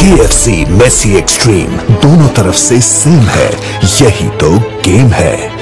KFC Messi extreme दोनों तरफ से सेम है, यही तो गेम है।